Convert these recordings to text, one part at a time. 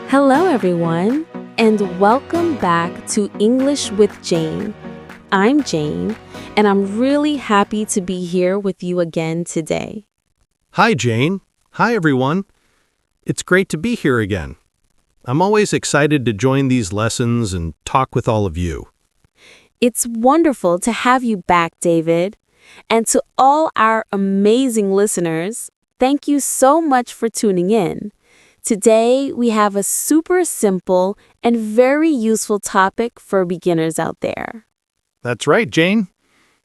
Hello, everyone, and welcome back to English with Jane. I'm Jane, and I'm really happy to be here with you again today. Hi, Jane. Hi, everyone. It's great to be here again. I'm always excited to join these lessons and talk with all of you. It's wonderful to have you back, David. And to all our amazing listeners, thank you so much for tuning in. Today, we have a super simple and very useful topic for beginners out there. That's right, Jane.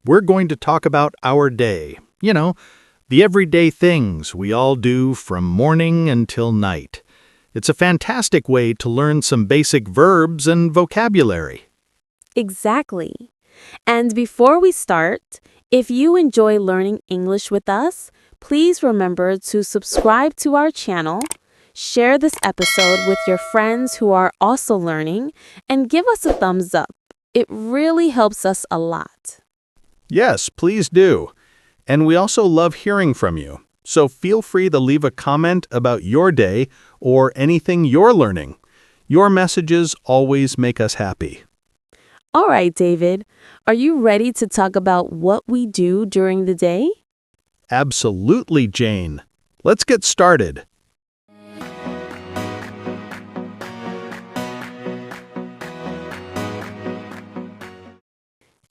We're going to talk about our day. The everyday things we all do from morning until night. It's a fantastic way to learn some basic verbs and vocabulary. Exactly. And before we start, if you enjoy learning English with us, please remember to subscribe to our channel, share this episode with your friends who are also learning, and give us a thumbs up. It really helps us a lot. Yes, please do. And we also love hearing from you. So feel free to leave a comment about your day or anything you're learning. Your messages always make us happy. All right, David, are you ready to talk about what we do during the day? Absolutely, Jane. Let's get started.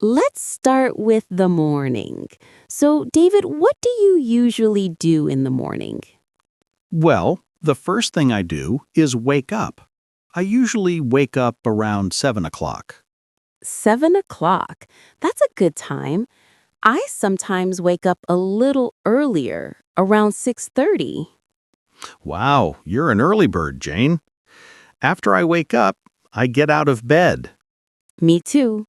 Let's start with the morning. So, David, what do you usually do in the morning? Well, the first thing I do is wake up. I usually wake up around 7 o'clock. 7 o'clock. That's a good time. I sometimes wake up a little earlier, around 6:30. Wow, you're an early bird, Jane. After I wake up, I get out of bed. Me too.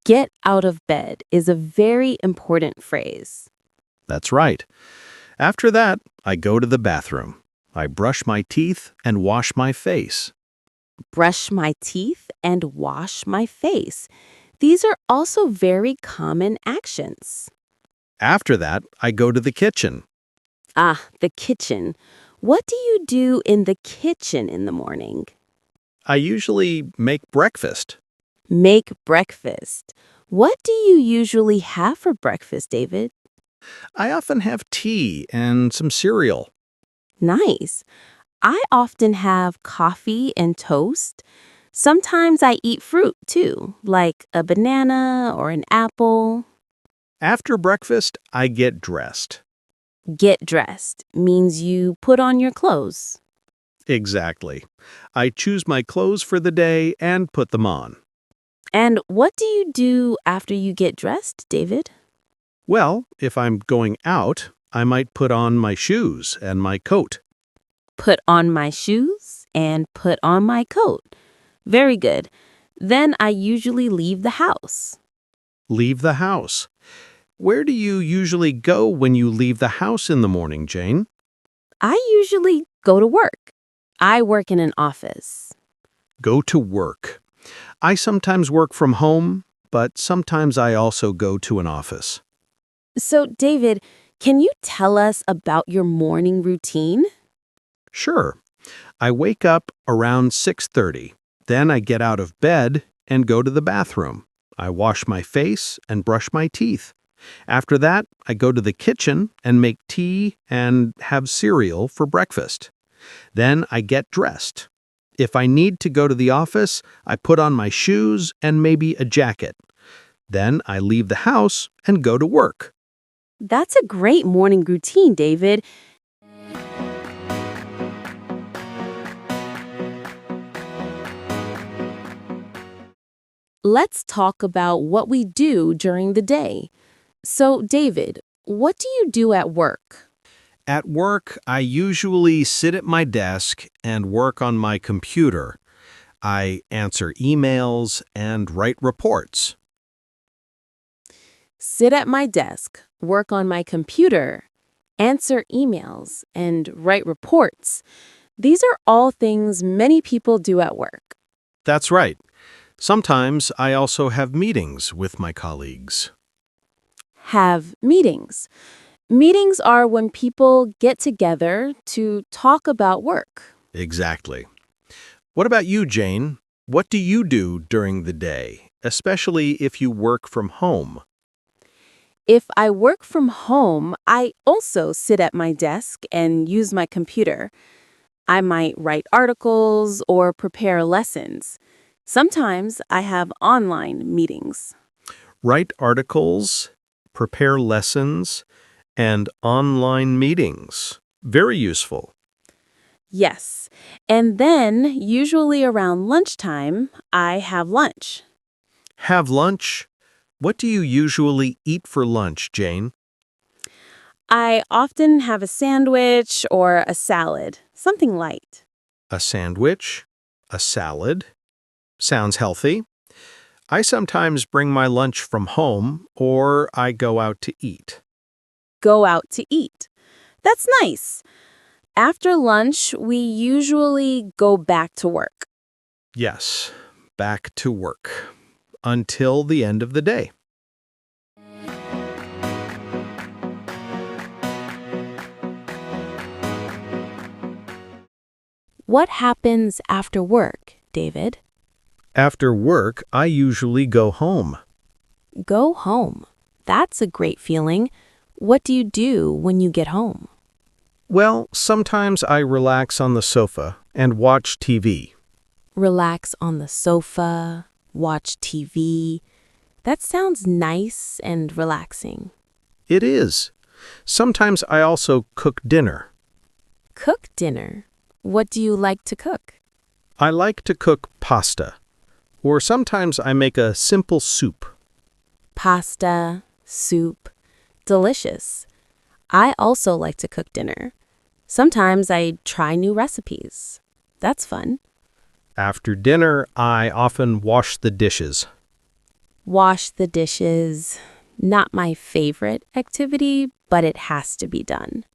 Get out of bed is a very important phrase. That's right. After that, I go to the bathroom. I brush my teeth and wash my face. Brush my teeth and wash my face. These are also very common actions. After that, I go to the kitchen. Ah, the kitchen. What do you do in the kitchen in the morning? I usually make breakfast. Make breakfast. What do you usually have for breakfast, David? I often have tea and some cereal. Nice. I often have coffee and toast. Sometimes I eat fruit too, like a banana or an apple. After breakfast, I get dressed. Get dressed means you put on your clothes. Exactly. I choose my clothes for the day and put them on. And what do you do after you get dressed, David? Well, if I'm going out, I might put on my shoes and my coat. Put on my shoes and put on my coat. Very good. Then I usually leave the house. Leave the house. Where do you usually go when you leave the house in the morning, Jane? I usually go to work. I work in an office. Go to work. I sometimes work from home, but sometimes I also go to an office. So, David, can you tell us about your morning routine? Sure. I wake up around 6:30. Then I get out of bed and go to the bathroom. I wash my face and brush my teeth. After that, I go to the kitchen and make tea and have cereal for breakfast. Then I get dressed. If I need to go to the office, I put on my shoes and maybe a jacket. Then I leave the house and go to work. That's a great morning routine, David. Let's talk about what we do during the day. So, David, what do you do at work? At work, I usually sit at my desk and work on my computer. I answer emails and write reports. Sit at my desk, work on my computer, answer emails, and write reports. These are all things many people do at work. That's right. Sometimes I also have meetings with my colleagues. Have meetings. Meetings are when people get together to talk about work. Exactly. What about you, Jane? What do you do during the day, especially if you work from home? If I work from home, I also sit at my desk and use my computer. I might write articles or prepare lessons. Sometimes I have online meetings. Write articles, prepare lessons, and online meetings. Very useful. Yes. And then, usually around lunchtime, I have lunch. Have lunch? What do you usually eat for lunch, Jane? I often have a sandwich or a salad, something light. A sandwich? A salad? Sounds healthy. I sometimes bring my lunch from home or I go out to eat. Go out to eat. That's nice. After lunch, we usually go back to work. Yes, back to work. Until the end of the day. What happens after work, David? After work, I usually go home. Go home. That's a great feeling. What do you do when you get home? Well, sometimes I relax on the sofa and watch TV. Relax on the sofa, watch TV. That sounds nice and relaxing. It is. Sometimes I also cook dinner. Cook dinner. What do you like to cook? I like to cook pasta. Or sometimes I make a simple soup. Pasta, soup. Delicious. I also like to cook dinner. Sometimes I try new recipes. That's fun. After dinner, I often wash the dishes. Wash the dishes. Not my favorite activity, but it has to be done.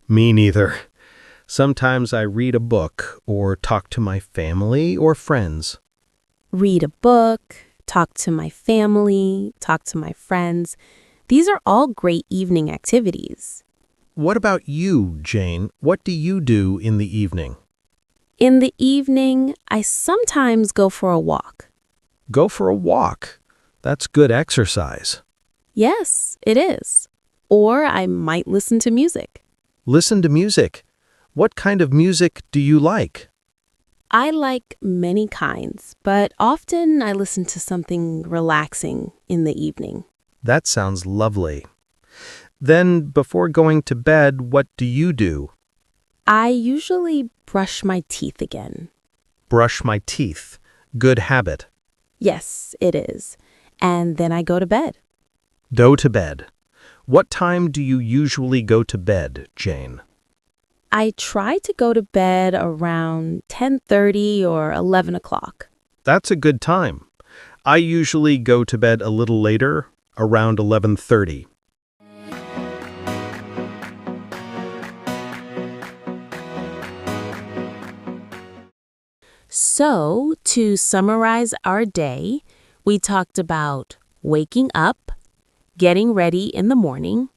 Me neither. Sometimes I read a book or talk to my family or friends. Read a book, talk to my family, talk to my friends. These are all great evening activities. What about you, Jane? What do you do in the evening? In the evening, I sometimes go for a walk. Go for a walk. That's good exercise. Yes, it is. Or I might listen to music. Listen to music. What kind of music do you like? I like many kinds, but often I listen to something relaxing in the evening. That sounds lovely. Then, before going to bed, what do you do? I usually brush my teeth again. Brush my teeth. Good habit. Yes, it is. And then I go to bed. Go to bed. What time do you usually go to bed, Jane? I try to go to bed around 10:30 or 11 o'clock. That's a good time. I usually go to bed a little later, around 11:30. So, to summarize our day, we talked about waking up, getting ready in the morning,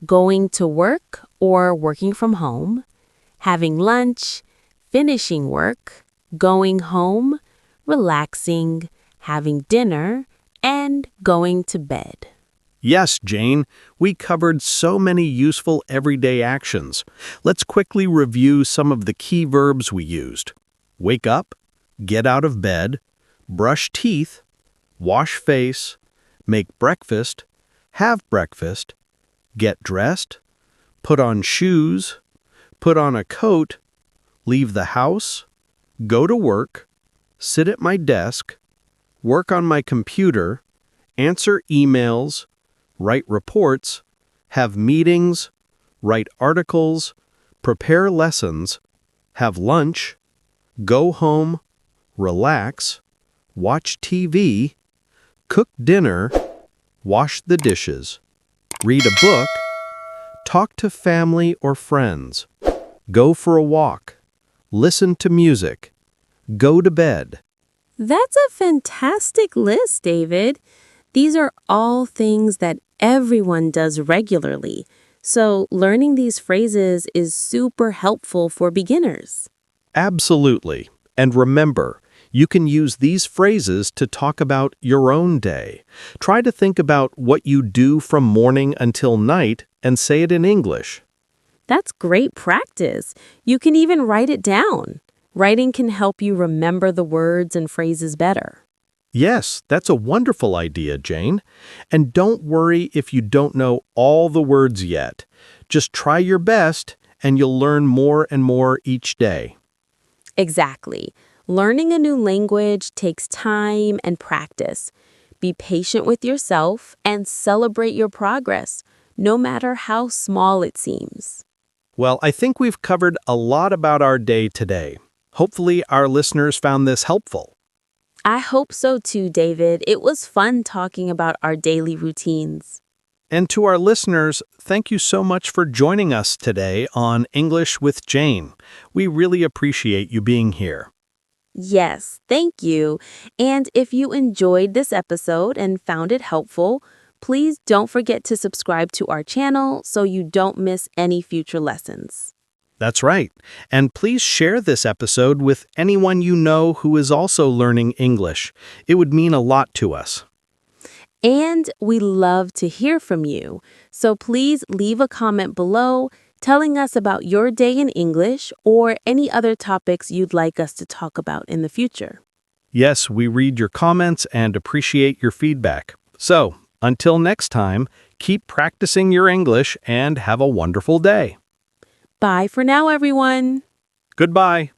going to work or working from home, having lunch, finishing work, going home, relaxing, having dinner, and going to bed. Yes, Jane, we covered so many useful everyday actions. Let's quickly review some of the key verbs we used. Wake up, get out of bed, brush teeth, wash face, make breakfast, have breakfast, get dressed, put on shoes, put on a coat, leave the house, go to work, sit at my desk, work on my computer, answer emails, write reports, have meetings, write articles, prepare lessons, have lunch, go home, relax, watch TV, cook dinner, wash the dishes, read a book, talk to family or friends, go for a walk, listen to music, go to bed. That's a fantastic list, David. These are all things that everyone does regularly. So learning these phrases is super helpful for beginners. Absolutely. And remember, you can use these phrases to talk about your own day. Try to think about what you do from morning until night and say it in English. That's great practice. You can even write it down. Writing can help you remember the words and phrases better. Yes, that's a wonderful idea, Jane. And don't worry if you don't know all the words yet. Just try your best, and you'll learn more and more each day. Exactly. Learning a new language takes time and practice. Be patient with yourself and celebrate your progress, no matter how small it seems. Well, I think we've covered a lot about our day today. Hopefully, our listeners found this helpful. I hope so too, David. It was fun talking about our daily routines. And to our listeners, thank you so much for joining us today on English with Jane. We really appreciate you being here. Yes, thank you. And if you enjoyed this episode and found it helpful, please don't forget to subscribe to our channel so you don't miss any future lessons. That's right. And please share this episode with anyone you know who is also learning English. It would mean a lot to us. And we love to hear from you. So please leave a comment below telling us about your day in English or any other topics you'd like us to talk about in the future. Yes, we read your comments and appreciate your feedback. So, until next time, keep practicing your English and have a wonderful day. Bye for now, everyone. Goodbye.